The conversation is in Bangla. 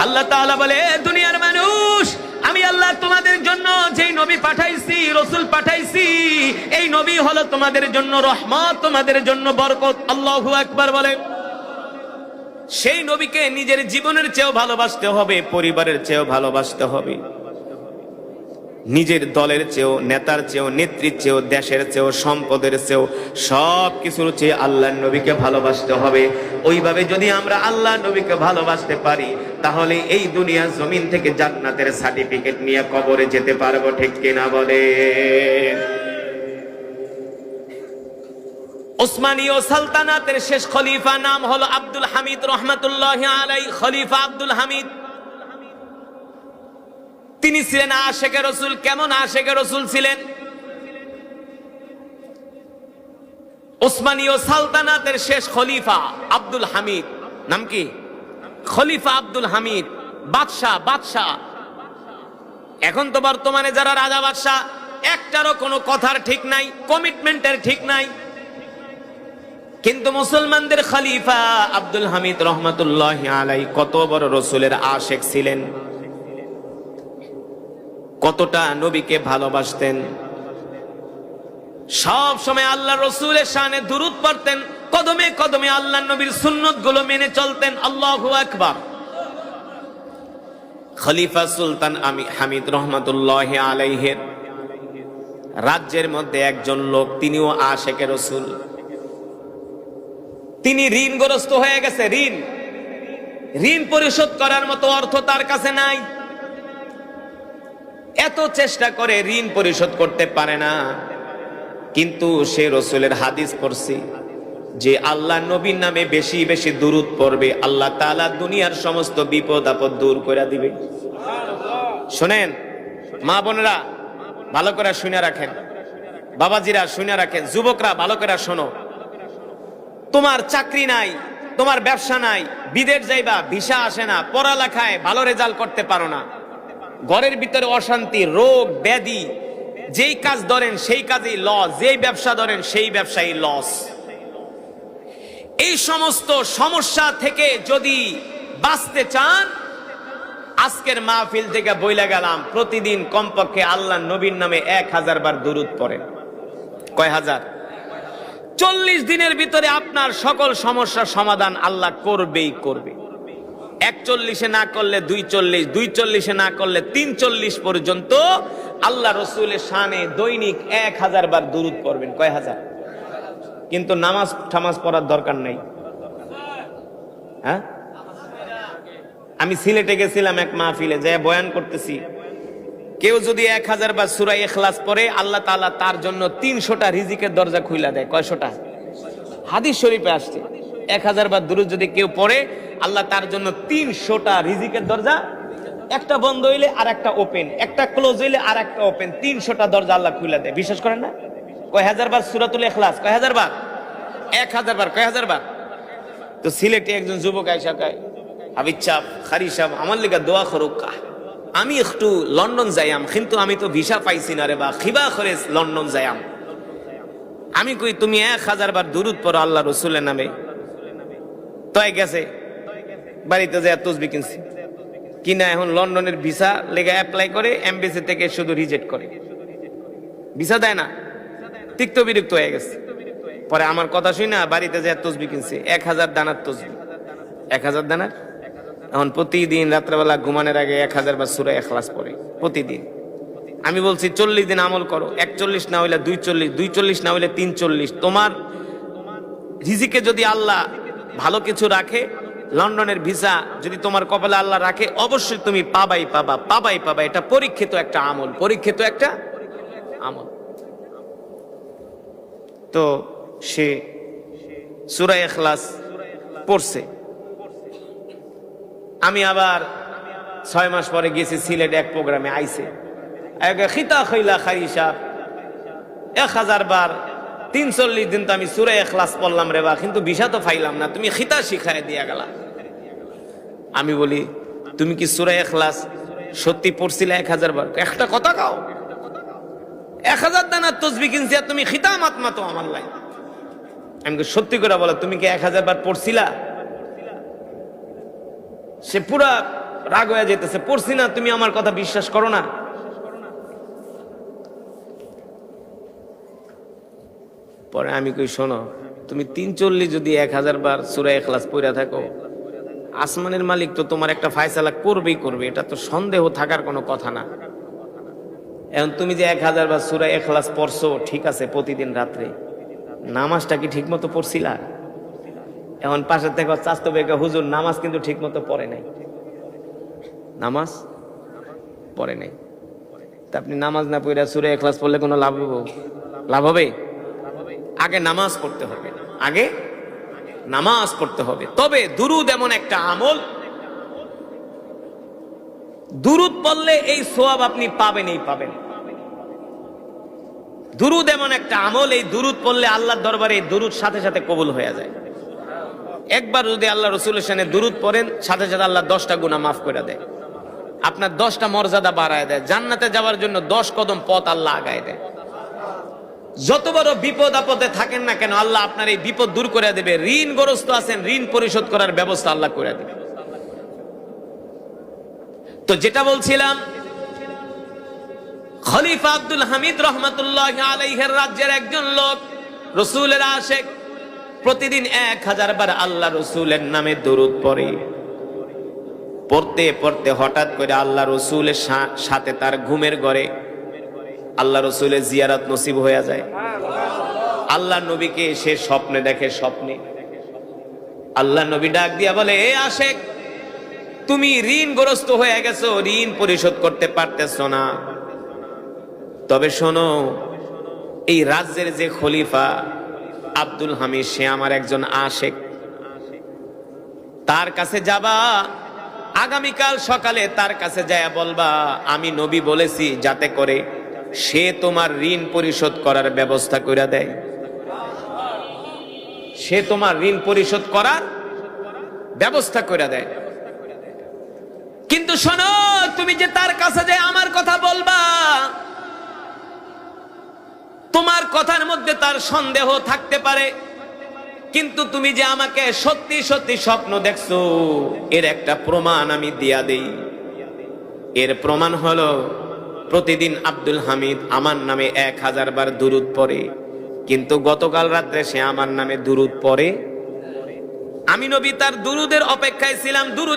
আল্লাহ তাআলা বলে, দুনিয়ার মানুষ, আমি আল্লাহ তোমাদের জন্য যেই নবী পাঠাইছি, রাসূল পাঠাইছি, এই নবী হলো তোমাদের জন্য রহমত, তোমাদের জন্য বরকত। আল্লাহু আকবার বলে। সেই নবীকে নিজের জীবনের চেয়েও ভালোবাসতে হবে, পরিবারের চেয়েও ভালোবাসতে হবে, নিজের দলের চেয়েও, নেতার চেয়েও, নেত্রীর চেয়েও, দেশের চেয়েও, সম্পদের চেয়েও, সব কিছুর চেয়ে আল্লাহর নবীকে ভালোবাসতে হবে। ওইভাবে যদি আমরা আল্লাহর নবীকে ভালোবাসতে পারি, তাহলে এই দুনিয়ার জমিন থেকে জান্নাতের সার্টিফিকেট নিয়ে কবরে যেতে পারবো, ঠিক কিনা বলে? উসমানীয় সালতানাতের শেষ খলিফা নাম হলো আব্দুল হামিদ রহমাতুল্লাহি আলাইহি। খলিফা আব্দুল হামিদ, তিনি ছিলেন আশেকে রাসূল। কেমন আশেকে রাসূল ছিলেন? উসমানীয় সালতানাতের শেষ খলিফা আব্দুল হামিদ, নাম কি? খলিফা আব্দুল হামিদ, বাদশাহ। এখন তো বর্তমানে যারা রাজা বাদশাহ, একটারও কোনো কথার ঠিক নাই, কমিটমেন্টের ঠিক নাই। কিন্তু মুসলমানদের খলিফা আব্দুল হামিদ রহমাতুল্লাহি আলাইহি কত বড় রাসূলের আশেক ছিলেন, কতটা নবীকে ভালোবাসতেন। সব সময় আল্লাহর রাসূলের শানে দুরূদ পড়তেন, কদমে কদমে আল্লাহর নবীর সুন্নাত গুলো মেনে চলতেন। আল্লাহু আকবার। খলিফা সুলতান হামিদ রহমাতুল্লাহি আলাইহি রাজ্যের মধ্যে একজন লোক, তিনিও আশেকে রাসূল। তিনি ঋণগ্রস্ত হয়ে গেছে। ঋণ পরিশোধ করার মতো অর্থ তার কাছে নাই। এত চেষ্টা করে ঋণ পরিশোধ করতে পারে না। কিন্তু সে রাসূলের হাদিস পড়ছে যে আল্লাহ নবীর নামে বেশি বেশি দুরূদ পড়বে, আল্লাহ তাআলা দুনিয়ার সমস্ত বিপদ আপদ দূর করে দিবে। শুনেন মা বোনেরা, ভালো করে শুনে রাখেন, বাবাজিরা শুনে রাখেন, যুবকরা ভালো করে শোনো। তোমার চাকরি নাই, তোমার ব্যবসা নাই, বিদেশ যাইবা, ভিসা আসে না, পড়ালেখায় ভালো রেজাল্ট করতে পারো না, ঘরের ভিতরে অশান্তি, রোগ ব্যাধি, যেই কাজ ধরেন সেই কাজেই লস, যেই ব্যবসা ধরেন সেই ব্যবসায়ী লস। এই সমস্ত সমস্যা থেকে যদি বাঁচতে চান, আজকের মাহফিল থেকে বইলা গেলাম, প্রতিদিন কমপক্ষে আল্লাহ নবীর নামে 1000 বার দুরূদ পড়েন। কয় হাজার? 40 দিনের ভিতরে আপনার সকল সমস্যার সমাধান আল্লাহ করবেই করবে। 41-এ না করলে 240, 240-এ না করলে 340 পর্যন্ত আল্লাহ রাসূলের শানে দৈনিক 1000 বার দুরূদ পড়বেন। কয় হাজার? কিন্তু নামাজ পড়ার দরকার নাই। হ্যাঁ, আমি সিলেটে গেছিলাম এক মাহফিলে, যায় বয়ান করতেছি। কেউ যদি 1000 বার সূরা ইখলাস পড়ে, আল্লাহ তাআলা তার জন্য 300টা রিজিকের দরজা খুলে দেয়। কয়শোটা? হাদিস শরীফে আসছে 1000 বার দুরূদ যদি কেউ পড়ে, আল্লাহ তার জন্য 300টা রিজিকের দরজা, একটা বন্ধ হইলে আর একটা ওপেন, একটা ক্লোজ হইলে আর একটা ওপেন, 300টা দরজা আল্লাহ খুলে দেয়। বিশ্বাস করেন না? কয় হাজার বার সূরাতুল ইখলাস? কয় হাজার বার? 1000 বার। কয় হাজার বার? তো সিলেটে একজন যুবক আইসা কয়, হাবিব সাহেব, খারি সাহেব, আমার লিগা দোয়া করুক, আমি একটু লন্ডন যাইয়াম, কিন্তু আমি তো ভিসা পাইছি না রে বা, খিবা করে লন্ডন যাইয়াম। আমি কই, তুমি 1000 বার দুরূদ পড়ো আল্লাহ রাসূলের নামে। তয় গেছে, বাড়িতে যায় তসবিহ কিনছি কিনা, এখন লন্ডনের ভিসা লেগে অ্যাপ্লাই করে, এমবেসি থেকে শুধু রিজেক্ট করে, ভিসা দেয় না। তিক্ত বিরক্ত হয়ে গেছে। পরে আমার কথা শুই না, বাড়িতে যায় তসবিহ কিনছে, 1000 দানার তসবিহ। 1000 দানার। এখন প্রতিদিন রাত্রেবেলা ঘুমানোর আগে 1000 বার সূরা ইখলাস পড়ে প্রতিদিন। আমি বলছি 40 দিন আমল করো, 41 না হইলে 240, 240 না হইলে 340। তোমার রিজিকে যদি আল্লাহ ভালো কিছু রাখে, লন্ডনের ভিসা যদি তোমার কপালে আল্লাহ রাখে, অবশ্যই তুমি পাবাই পাবা। এটা পরীক্ষিত একটা আমল, পরীক্ষিত একটা আমল। তো সে সূরা ইখলাস পড়ছে। আমি আবার 6 মাস পরে গেছি সিলেট, এক প্রোগ্রামে আইছে, খিতা খইলা খারি সাহেব 1000 বার 340 দিন তো আমি সূরা ইখলাস পড়লাম রে বা, কিন্তু ভিসা তো পাইলাম না, তুমি খিতা শিখায় দিয়া গেলা। আমি বলি, তুমি কি সূরা ইখলাস সত্যি পড়ছিলে 1000 বার? একটা কথা কাও, 1000 দানার তসবিহ কিনছি আর তুমি খিতা মাতমাতো আমার লাই। আমি সত্যি করে বলো, তুমি কি 1000 বার পড়ছিলা? সে পুরা রাগ হয়ে যেতেছে, পড়ছি না, তুমি আমার কথা বিশ্বাস করো না। পরে আমি কই, শোনো, তুমি 340 যদি 1000 বার সূরা ইখলাস পড়া থাকো, আসমানের মালিক তো তোমার একটা ফায়সালা করবেই করবে, এটা তো সন্দেহ থাকার কোনো কথা না। এখন তুমি যে 1000 বার সূরা ইখলাস পড়ছো, ঠিক আছে, প্রতিদিন রাত্রে, নামাজটা কি ঠিক মতো পড়ছিলা? এখন পাশের থেকে চাস্তো বেকা, হুজুর নামাজ কিন্তু ঠিক মতো পড়ে নাই, নামাজ পড়ে নাই। তা আপনি নামাজ না পড়ে সূরা ইখলাস পড়লে কোনো লাভ হবে? আগে নামাজ পড়তে হবে, আগে নামাজ পড়তে হবে। তবে দুরুদ এমন একটা আমল, দুরুদ পড়লে এই সওয়াব আপনি পাবেনই পাবেন। দুরুদ এমন একটা আমল, এই দুরুদ পড়লে আল্লাহর দরবারে এই দুরুদ সাথে সাথে কবুল হয়ে যায়। একবার যদি আল্লাহ রাসূলের শানে দুরুদ পড়েন, সাথে সাথে আল্লাহ 10টা গুনাহ মাফ করে দেয়, আপনার 10টা মর্যাদা বাড়ায় দেয়, জান্নাতে যাওয়ার জন্য 10 কদম পথ আল্লাহ আগায় দেয়। যত বড় বিপদ আপদে থাকেন না কেন, আল্লাহ আপনার এই বিপদ দূর করে দেবে। ঋণগ্রস্ত আছেন, ঋণ পরিশোধ করার ব্যবস্থা আল্লাহ করে দেবে। তো যেটা বলছিলাম, খলিফা আব্দুল হামিদ রহমাতুল্লাহি আলাইহির রাজ্যের একজন লোক, রাসূলের আশিক, প্রতিদিন 1000 বার আল্লাহ রাসূলের নামে দরুদ পড়ে। পড়তে পড়তে হঠাৎ করে আল্লাহ রাসূলের সাথে তার ঘুমের ঘরে আল্লাহ রাসূলের জিয়ারত নসিব হয়ে যায়। আল্লাহ নবীকে সে স্বপ্নে দেখে। স্বপ্নে আল্লাহ নবী ডাক দিয়া বলে, এ আশিক, তুমি ঋণগ্রস্ত হয়ে গেছো, ঋণ পরিশোধ করতে পারতেছ না। তবে শোনো, এই রাজ্যের যে খলিফা আব্দুল হামিদ, সে আমার একজন আশিক, তার কাছে যাবা, আগামীকাল সকালে তার কাছে যায় বলবা, আমি নবী বলেছি, যাতে করে সে তোমার ঋণ পরিশোধ করার ব্যবস্থা করে দেয়। সে তোমার ঋণ পরিশোধ করার ব্যবস্থা করে দেয়। কিন্তু শোনো, তুমি যে তার কাছে যে আমার কথা বলবা, তোমার কথার মধ্যে তার সন্দেহ থাকতে পারে, কিন্তু তুমি যে আমাকে সত্যি সত্যি স্বপ্ন দেখছো, এর একটা প্রমাণ আমি দিয়া দেই। এর প্রমাণ হলো, প্রতিদিন আব্দুল হামিদ আমার নামে 1000 বার দুরুদ পড়ে, কিন্তু গতকাল রাত্রে সে আমার নামে দুরুদ পড়ে। আমি নবী তার দুরুদের অপেক্ষায় ছিলাম। দুরুদ